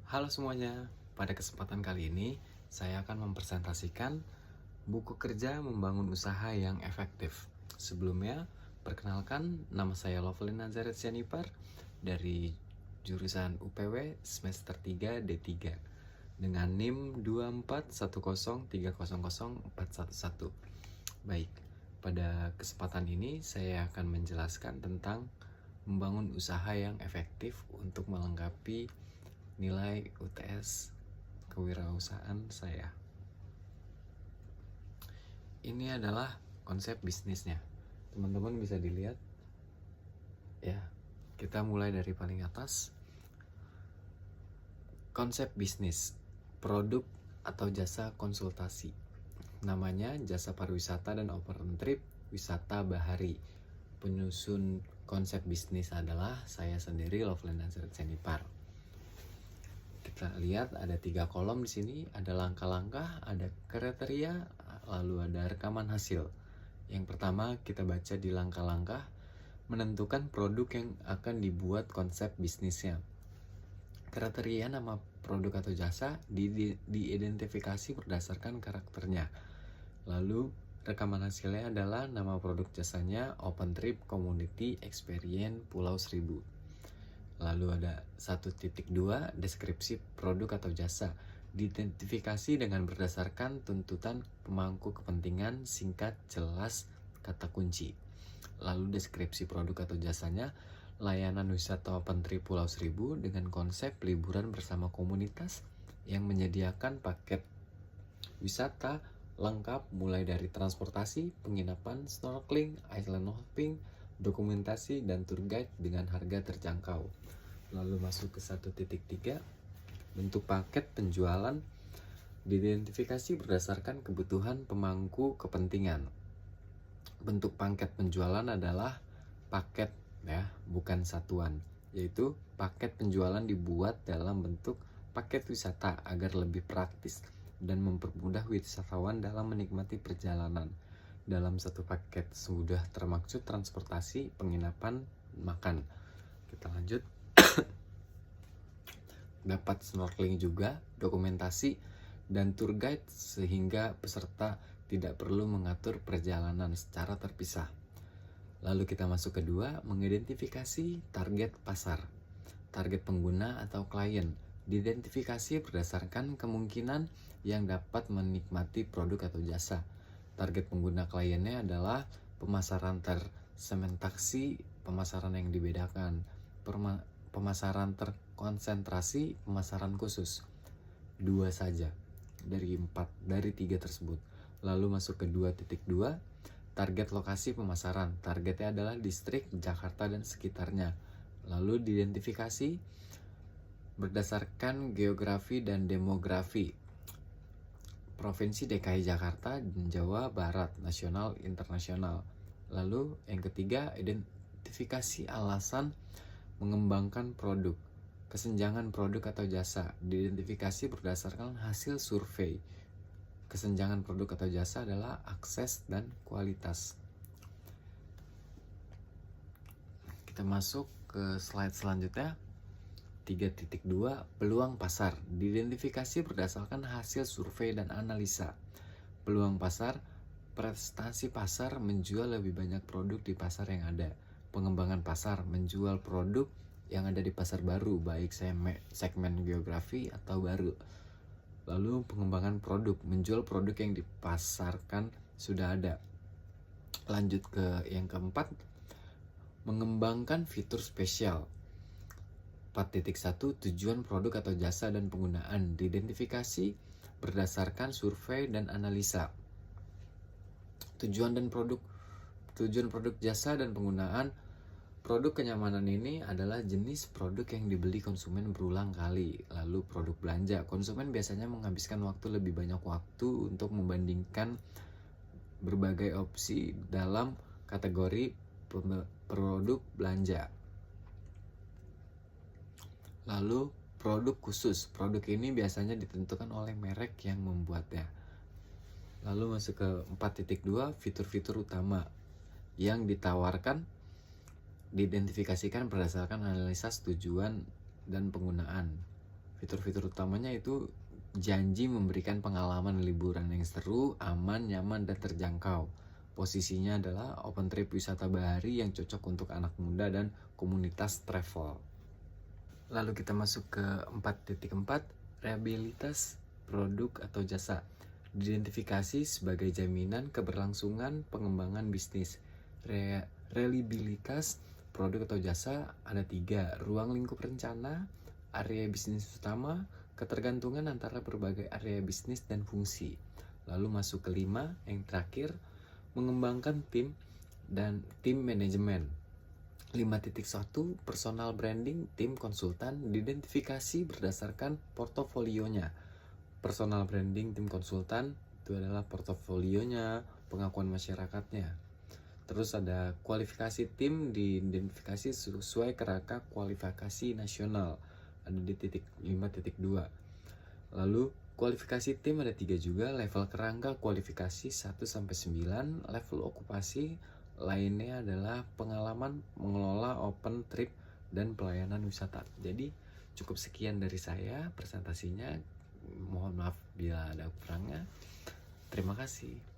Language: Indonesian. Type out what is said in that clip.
Halo semuanya, pada kesempatan kali ini saya akan mempresentasikan buku kerja membangun usaha yang efektif. Sebelumnya, perkenalkan nama saya Lovely Nazaret Sianipar dari jurusan UPW semester 3 D3 dengan NIM 24103000411. Baik, pada kesempatan ini saya akan menjelaskan tentang membangun usaha yang efektif untuk melengkapi nilai UTS kewirausahaan saya. Ini adalah konsep bisnisnya. Teman-teman bisa dilihat. Ya, kita mulai dari paling atas. Konsep bisnis, produk atau jasa konsultasi. Namanya jasa pariwisata dan open trip wisata bahari. Penyusun konsep bisnis adalah saya sendiri, Lovely Nazaret Sianipar. Kita lihat ada 3 kolom di sini, ada langkah-langkah, ada kriteria, lalu ada rekaman hasil. Yang pertama kita baca di langkah-langkah, menentukan produk yang akan dibuat konsep bisnisnya. Kriteria nama produk atau jasa diidentifikasi berdasarkan karakternya. Lalu rekaman hasilnya adalah nama produk jasanya Open Trip Community Experience Pulau Seribu. Lalu ada 1.2 deskripsi produk atau jasa, diidentifikasi dengan berdasarkan tuntutan pemangku kepentingan, singkat, jelas, kata kunci. Lalu deskripsi produk atau jasanya, layanan wisata Open Trip Pulau Seribu dengan konsep liburan bersama komunitas yang menyediakan paket wisata lengkap mulai dari transportasi, penginapan, snorkeling, island hopping, dokumentasi, dan tour guide dengan harga terjangkau. Lalu masuk ke 1.3, bentuk paket penjualan diidentifikasi berdasarkan kebutuhan pemangku kepentingan. Bentuk paket penjualan adalah paket ya, bukan satuan, yaitu paket penjualan dibuat dalam bentuk paket wisata agar lebih praktis dan mempermudah wisatawan dalam menikmati perjalanan. Dalam satu paket sudah termaksud transportasi, penginapan, makan. Kita lanjut. Dapat snorkeling juga, dokumentasi, dan tour guide sehingga peserta tidak perlu mengatur perjalanan secara terpisah. Lalu kita masuk kedua, mengidentifikasi target pasar. Target pengguna atau klien diidentifikasi berdasarkan kemungkinan yang dapat menikmati produk atau jasa. Target pengguna kliennya adalah pemasaran tersegmentasi, pemasaran yang dibedakan, pemasaran terkonsentrasi, pemasaran khusus. 2 saja dari 3 tersebut. Lalu masuk ke 2.2, target lokasi pemasaran. Targetnya adalah distrik Jakarta dan sekitarnya. Lalu diidentifikasi berdasarkan geografi dan demografi. Provinsi DKI Jakarta dan Jawa Barat, nasional, internasional. Lalu yang ketiga, identifikasi alasan mengembangkan produk. Kesenjangan produk atau jasa diidentifikasi berdasarkan hasil survei. Kesenjangan produk atau jasa adalah akses dan kualitas. Kita masuk ke slide selanjutnya. 3.2 peluang pasar diidentifikasi berdasarkan hasil survei dan analisa. Peluang pasar, prestasi pasar menjual lebih banyak produk di pasar yang ada. Pengembangan pasar, menjual produk yang ada di pasar baru, baik segmen geografi atau baru. Lalu pengembangan produk, menjual produk yang dipasarkan sudah ada. Lanjut ke yang keempat, mengembangkan fitur spesial. 4.1 tujuan produk atau jasa dan penggunaan diidentifikasi berdasarkan survei dan analisa. Tujuan produk jasa dan penggunaan. Produk kenyamanan ini adalah jenis produk yang dibeli konsumen berulang kali. Lalu produk belanja, konsumen biasanya menghabiskan lebih banyak waktu untuk membandingkan berbagai opsi dalam kategori produk belanja. Lalu produk khusus, produk ini biasanya ditentukan oleh merek yang membuatnya. Lalu masuk ke 4.2 fitur-fitur utama yang ditawarkan diidentifikasikan berdasarkan analisa tujuan dan penggunaan. Fitur-fitur utamanya itu janji memberikan pengalaman liburan yang seru, aman, nyaman, dan terjangkau. Posisinya adalah open trip wisata bahari yang cocok untuk anak muda dan komunitas travel. Lalu kita masuk ke 4.4, reliabilitas produk atau jasa. Diidentifikasi sebagai jaminan keberlangsungan pengembangan bisnis. Reliabilitas produk atau jasa ada 3, ruang lingkup rencana, area bisnis utama, ketergantungan antara berbagai area bisnis dan fungsi. Lalu masuk ke 5, yang terakhir, mengembangkan tim dan tim manajemen. 5.1, personal branding tim konsultan diidentifikasi berdasarkan portofolionya. Personal branding tim konsultan itu adalah portofolionya, pengakuan masyarakatnya. Terus ada kualifikasi tim diidentifikasi sesuai kerangka kualifikasi nasional, ada di titik 5.2. Lalu kualifikasi tim ada 3 juga, level kerangka kualifikasi 1-9, level okupasi lainnya adalah pengalaman mengelola open trip dan pelayanan wisata. Jadi cukup sekian dari saya presentasinya. Mohon maaf bila ada kurangnya. Terima kasih.